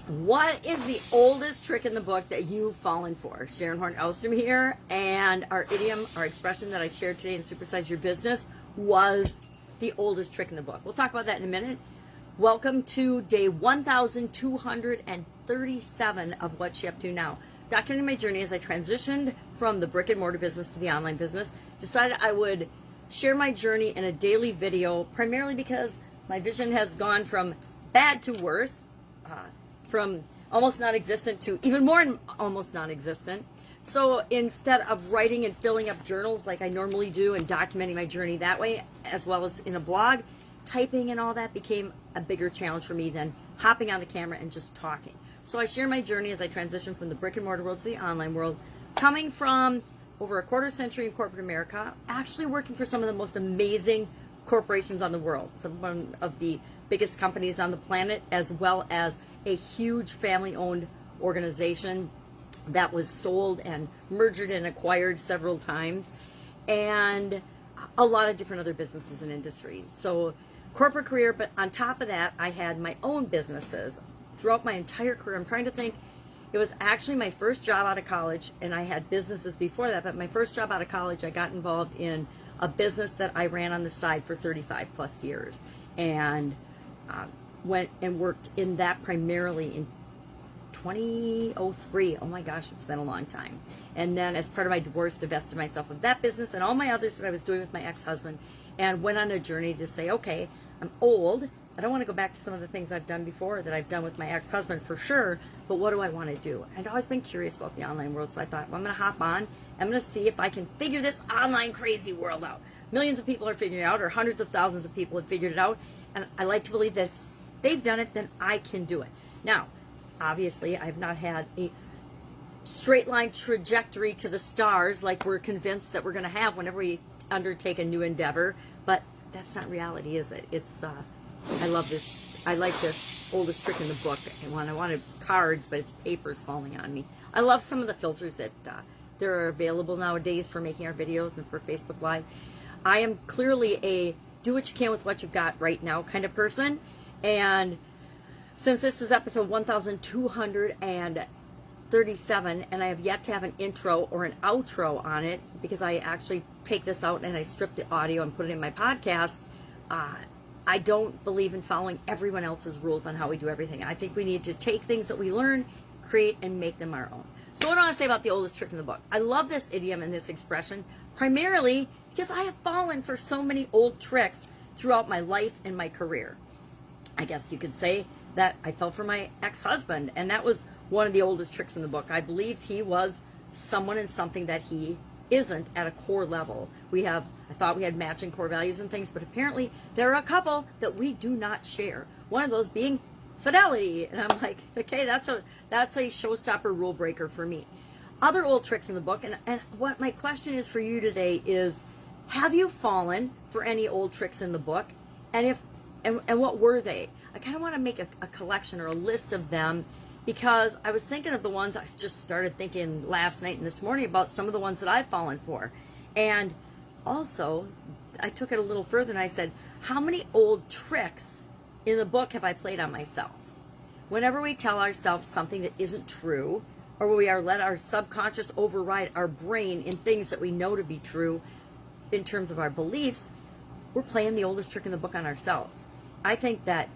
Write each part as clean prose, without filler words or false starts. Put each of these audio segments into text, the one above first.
What is the oldest trick in the book that you've fallen for? Sharon Horne-Ellstrom here, and our idiom, our expression that I shared today in Supersize Your Business was the oldest trick in the book. We'll talk about that in a minute. Welcome to day 1,237 of What's She Up To Now. Documenting my journey as I transitioned from the brick and mortar business to the online business, decided I would share my journey in a daily video, primarily because my vision has gone from bad to worse, from almost non-existent to even more almost non-existent. So instead of writing and filling up journals like I normally do and documenting my journey that way, as well as in a blog, typing and all that became a bigger challenge for me than hopping on the camera and just talking. So I share my journey as I transition from the brick and mortar world to the online world, coming from over a quarter century in corporate America, actually working for some of the most amazing corporations on the world, some of the biggest companies on the planet, as well as a huge family-owned organization that was sold and merged and acquired several times, and a lot of different other businesses and industries. So corporate career, but on top of that, I had my own businesses throughout my entire career. I'm trying to think. It was actually my first job out of college, and I had businesses before that, but my first job out of college, I got involved in a business that I ran on the side for 35 plus years, and went and worked in that primarily in 2003. Oh my gosh, it's been a long time. And then as part of my divorce, divested myself of that business and all my others that I was doing with my ex-husband, and went on a journey to say, okay, I'm old. I don't want to go back to some of the things I've done before that I've done with my ex-husband for sure, but what do I want to do? I'd always been curious about the online world, so I thought, well, I'm going to hop on. I'm going to see if I can figure this online crazy world out. Millions of people are figuring it out, or hundreds of thousands of people have figured it out, and I like to believe that if they've done it, then I can do it. Now, obviously, I've not had a straight line trajectory to the stars like we're convinced that we're going to have whenever we undertake a new endeavor, but that's not reality, is it? It's I love this. I like this oldest trick in the book. I wanted cards, but it's papers falling on me. I love some of the filters that there are available nowadays for making our videos and for Facebook Live. I am clearly a do what you can with what you've got right now kind of person. And since this is episode 1,237, and I have yet to have an intro or an outro on it, because I actually take this out and I strip the audio and put it in my podcast, I don't believe in following everyone else's rules on how we do everything. I think we need to take things that we learn, create, and make them our own. So what do I want to say about the oldest trick in the book? I love this idiom and this expression, primarily because I have fallen for so many old tricks throughout my life and my career. I guess you could say that I fell for my ex-husband, and that was one of the oldest tricks in the book. I believed he was someone and something that he isn't at a core level. I thought we had matching core values and things, but apparently there are a couple that we do not share. One of those being fidelity. And I'm like, okay, that's a showstopper rule breaker for me. Other old tricks in the book, and what my question is for you today is, have you fallen for any old tricks in the book? And what were they? I kind of want to make a collection or a list of them, because I was thinking of the ones I just started thinking last night and this morning about some of the ones that I've fallen for. And also, I took it a little further and I said, how many old tricks in the book have I played on myself? Whenever we tell ourselves something that isn't true, or we are let our subconscious override our brain in things that we know to be true in terms of our beliefs, we're playing the oldest trick in the book on ourselves. I think that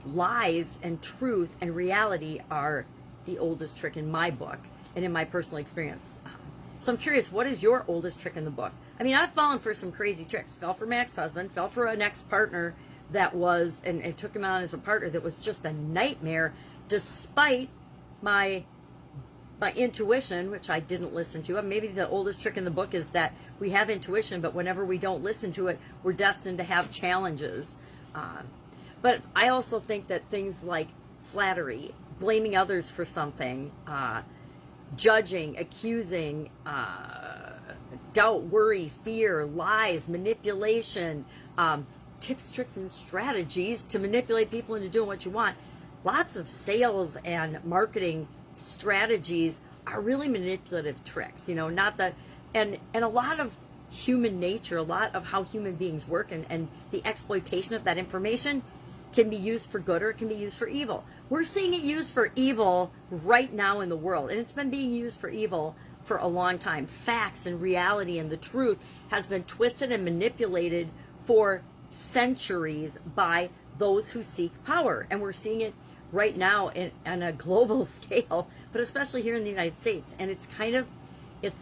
lies and truth and reality are the oldest trick in my book and in my personal experience. So I'm curious, what is your oldest trick in the book? I mean, I've fallen for some crazy tricks. Fell for my ex-husband, fell for an ex-partner that was, and took him on as a partner that was just a nightmare, despite my intuition, which I didn't listen to. Maybe the oldest trick in the book is that we have intuition, but whenever we don't listen to it, we're destined to have challenges. But I also think that things like flattery, blaming others for something, judging, accusing, doubt, worry, fear, lies, manipulation, tips, tricks, and strategies to manipulate people into doing what you want. Lots of sales and marketing strategies are really manipulative tricks, and a lot of human nature, a lot of how human beings work and the exploitation of that information can be used for good or it can be used for evil. We're seeing it used for evil right now in the world, and it's been being used for evil for a long time. Facts and reality and the truth has been twisted and manipulated for centuries by those who seek power, and we're seeing it right now on a global scale, but especially here in the United States. And it's kind of, it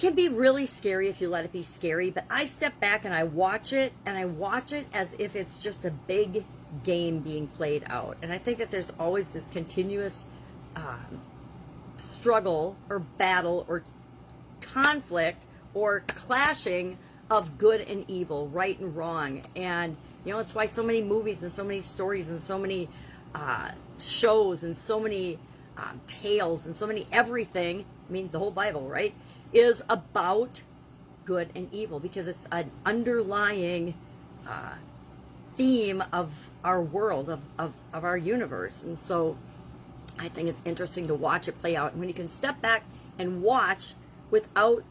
can be really scary if you let it be scary, but I step back and I watch it, and I watch it as if it's just a big game being played out. And I think that there's always this continuous struggle or battle or conflict or clashing of good and evil, right and wrong. And it's why so many movies and so many stories and so many shows and so many tales and so many everything, I mean the whole Bible, right, is about good and evil, because it's an underlying theme of our world, of our universe. And so I think it's interesting to watch it play out. And when you can step back and watch without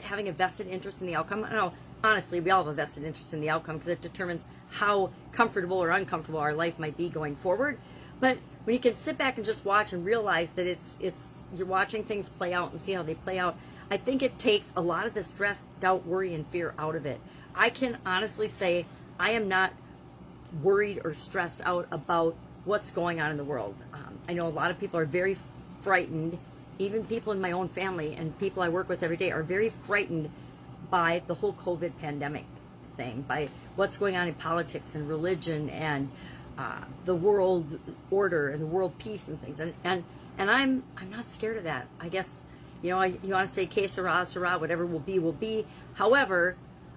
having a vested interest in the outcome. I know, honestly, we all have a vested interest in the outcome because it determines how comfortable or uncomfortable our life might be going forward. But when you can sit back and just watch and realize that it's you're watching things play out and see how they play out, I think it takes a lot of the stress, doubt, worry, and fear out of it. I can honestly say I am not worried or stressed out about what's going on in the world. I know a lot of people are very frightened. Even people in my own family and people I work with every day are very frightened by the whole COVID pandemic thing, by what's going on in politics and religion and the world order and the world peace and things. And I'm not scared of that. I guess, you want to say que sera, sera, whatever will be, will be. However,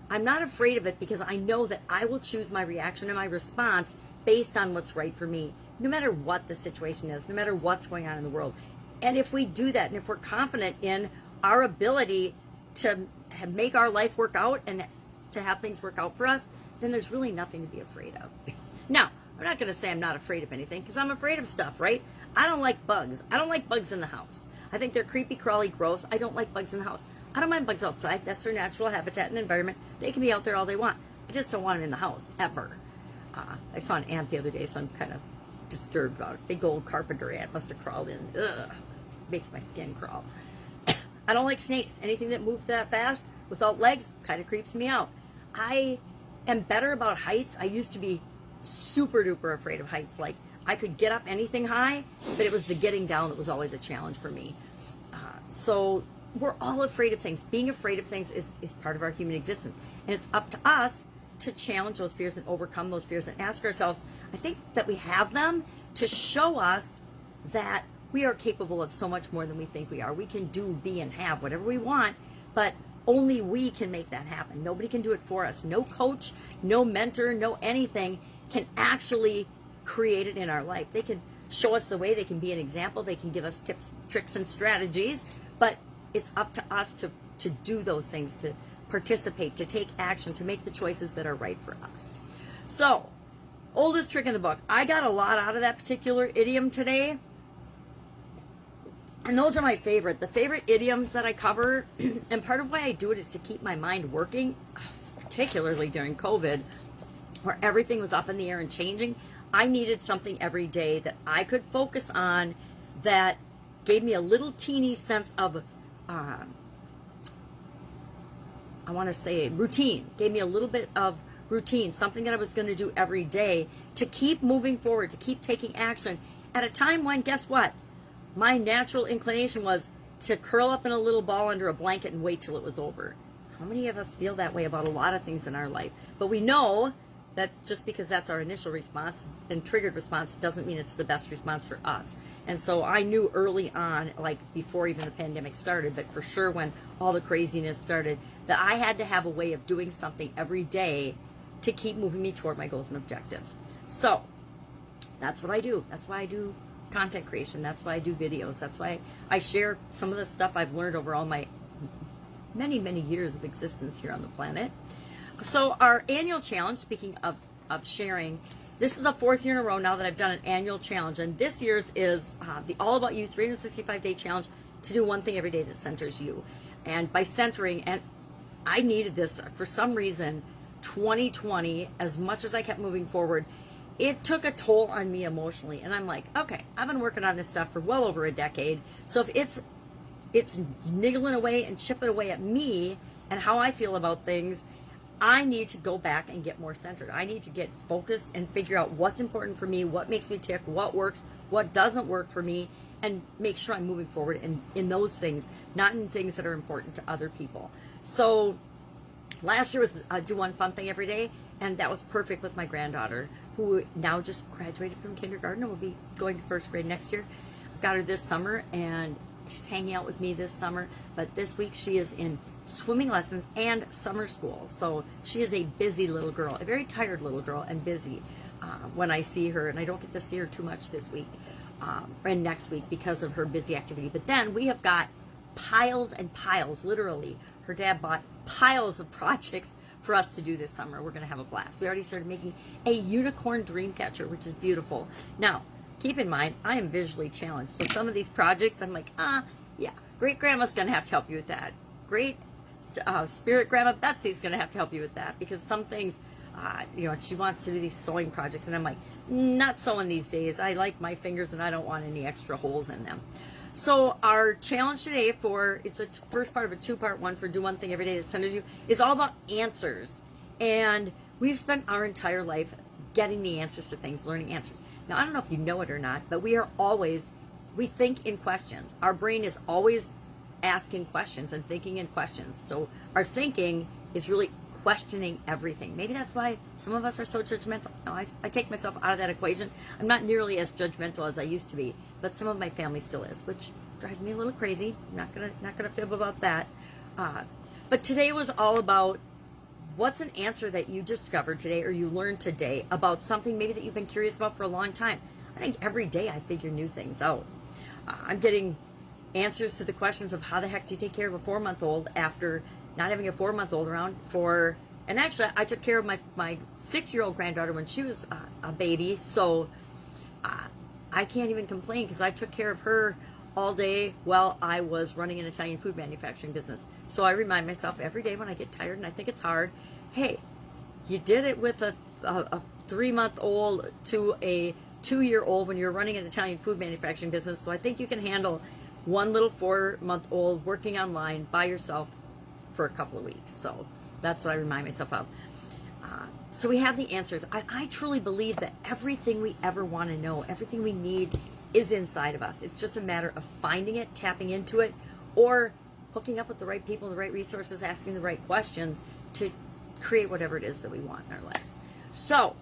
I'm not afraid of it because I know that I will choose my reaction and my response based on what's right for me, no matter what the situation is, no matter what's going on in the world. And if we do that, and if we're confident in our ability to make our life work out and to have things work out for us, then there's really nothing to be afraid of. Now, I'm not going to say I'm not afraid of anything, because I'm afraid of stuff, right? I don't like bugs. I don't like bugs in the house. I think they're creepy, crawly, gross. I don't like bugs in the house. I don't mind bugs outside. That's their natural habitat and environment. They can be out there all they want. I just don't want them in the house, ever. I saw an ant the other day, so I'm kind of disturbed about it. Big old carpenter ant must have crawled in. Ugh. Makes my skin crawl. I don't like snakes. Anything that moves that fast without legs kind of creeps me out. I am better about heights. I used to be super duper afraid of heights. Like, I could get up anything high, but it was the getting down that was always a challenge for me. So we're all afraid of things. Being afraid of things is part of our human existence. And it's up to us to challenge those fears and overcome those fears and ask ourselves, I think that we have them to show us that we are capable of so much more than we think we are. We can do, be, and have whatever we want, but only we can make that happen. Nobody can do it for us. No coach, no mentor, no anything can actually create it in our life. They can show us the way. They can be an example. They can give us tips, tricks, and strategies, but it's up to us to do those things, to participate, to take action, to make the choices that are right for us. So, oldest trick in the book. I got a lot out of that particular idiom today. And those are my favorite. The favorite idioms that I cover, and part of why I do it is to keep my mind working, particularly during COVID, where everything was up in the air and changing. I needed something every day that I could focus on that gave me a little teeny sense of, I want to say routine. Gave me a little bit of routine, something that I was going to do every day to keep moving forward, to keep taking action at a time when, guess what? My natural inclination was to curl up in a little ball under a blanket and wait till it was over. How many of us feel that way about a lot of things in our life? But we know that just because that's our initial response and triggered response doesn't mean it's the best response for us. And so I knew early on, like before even the pandemic started, but for sure when all the craziness started, that I had to have a way of doing something every day to keep moving me toward my goals and objectives. So that's what I do. That's why I do content creation. That's why I do videos. That's why I share some of the stuff I've learned over all my many, many years of existence here on the planet. So our annual challenge, speaking of sharing, this is the 4th year in a row now that I've done an annual challenge, and this year's is the All About You 365-day challenge to do one thing every day that centers you. And by centering, and I needed this for some reason, 2020, as much as I kept moving forward, it took a toll on me emotionally. And I'm like, okay, I've been working on this stuff for well over a decade. So if it's niggling away and chipping away at me and how I feel about things, I need to go back and get more centered. I need to get focused and figure out what's important for me, what makes me tick, what works, what doesn't work for me, and make sure I'm moving forward in those things, not in things that are important to other people. So last year was do one fun thing every day, and that was perfect with my granddaughter, who now just graduated from kindergarten and will be going to first grade next year. I've got her this summer, and she's hanging out with me this summer, but this week she is in swimming lessons and summer school. So she is a busy little girl, a very tired little girl, and busy when I see her, and I don't get to see her too much this week and next week because of her busy activity. But then we have got piles and piles, literally. Her dad bought piles of projects for us to do this summer. We're going to have a blast. We already started making a unicorn dream catcher, which is beautiful. Now, keep in mind, I am visually challenged. So some of these projects, I'm like, yeah, great grandma's going to have to help you with that. Great spirit grandma Betsy's going to have to help you with that, because some things, she wants to do these sewing projects, and I'm like, not sewing these days. I like my fingers, and I don't want any extra holes in them. So our challenge today it's a first part of a two-part one for do one thing every day that centers you, is all about answers. And we've spent our entire life getting the answers to things, learning answers. Now, I don't know if you know it or not, but we think in questions. Our brain is always asking questions and thinking in questions. So our thinking is really questioning everything. Maybe that's why some of us are so judgmental. No, I take myself out of that equation. I'm not nearly as judgmental as I used to be, but some of my family still is, which drives me a little crazy. I'm not gonna fib about that. But today was all about what's an answer that you discovered today or you learned today about something maybe that you've been curious about for a long time. I think every day I figure new things out. I'm getting answers to the questions of how the heck do you take care of a 4-month-old after not having a 4-month-old around and actually I took care of my 6-year-old granddaughter when she was a baby, so I can't even complain because I took care of her all day while I was running an Italian food manufacturing business. So I remind myself every day when I get tired and I think it's hard, hey, you did it with a 3-month-old to a 2-year-old when you're running an Italian food manufacturing business, so I think you can handle one little 4-month-old working online by yourself for a couple of weeks. So that's what I remind myself of. So we have the answers. I truly believe that everything we ever want to know, everything we need is inside of us. It's just a matter of finding it, tapping into it, or hooking up with the right people, the right resources, asking the right questions to create whatever it is that we want in our lives. So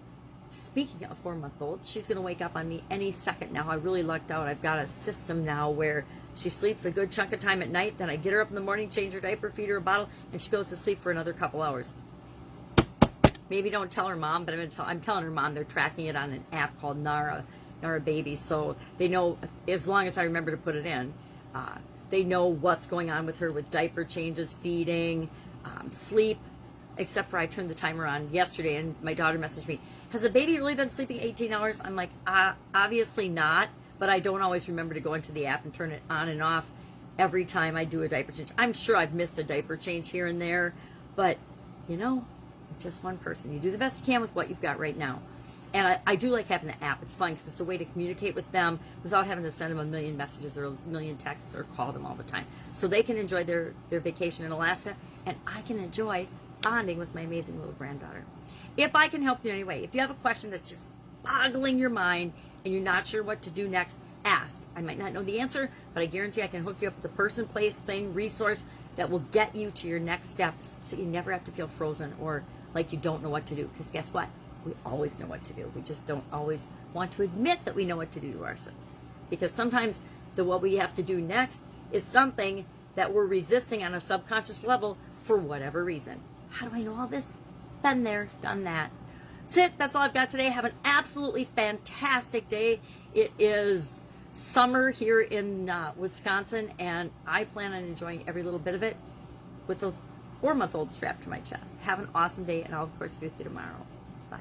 speaking of 4-month-olds, she's going to wake up on me any second now. I really lucked out. I've got a system now where she sleeps a good chunk of time at night. Then I get her up in the morning, change her diaper, feed her a bottle, and she goes to sleep for another couple hours. Maybe don't tell her mom, but I'm telling her mom. They're tracking it on an app called Nara Baby, so they know as long as I remember to put it in. They know what's going on with her with diaper changes, feeding, sleep. Except for I turned the timer on yesterday, and my daughter messaged me, has the baby really been sleeping 18 hours? I'm like, obviously not, but I don't always remember to go into the app and turn it on and off every time I do a diaper change. I'm sure I've missed a diaper change here and there, but, I'm just one person. You do the best you can with what you've got right now. And I do like having the app. It's fun because it's a way to communicate with them without having to send them a million messages or a million texts or call them all the time. So they can enjoy their vacation in Alaska, and I can enjoy bonding with my amazing little granddaughter. If I can help you in any way, if you have a question that's just boggling your mind and you're not sure what to do next, ask. I might not know the answer, but I guarantee I can hook you up with a person, place, thing, resource that will get you to your next step so you never have to feel frozen or like you don't know what to do. Because guess what? We always know what to do. We just don't always want to admit that we know what to do to ourselves. Because sometimes what we have to do next is something that we're resisting on a subconscious level for whatever reason. How do I know all this? Been there, done that. That's it. That's all I've got today. Have an absolutely fantastic day. It is summer here in Wisconsin, and I plan on enjoying every little bit of it with a 4-month-old strapped to my chest. Have an awesome day, and I'll, of course, be with you tomorrow. Bye.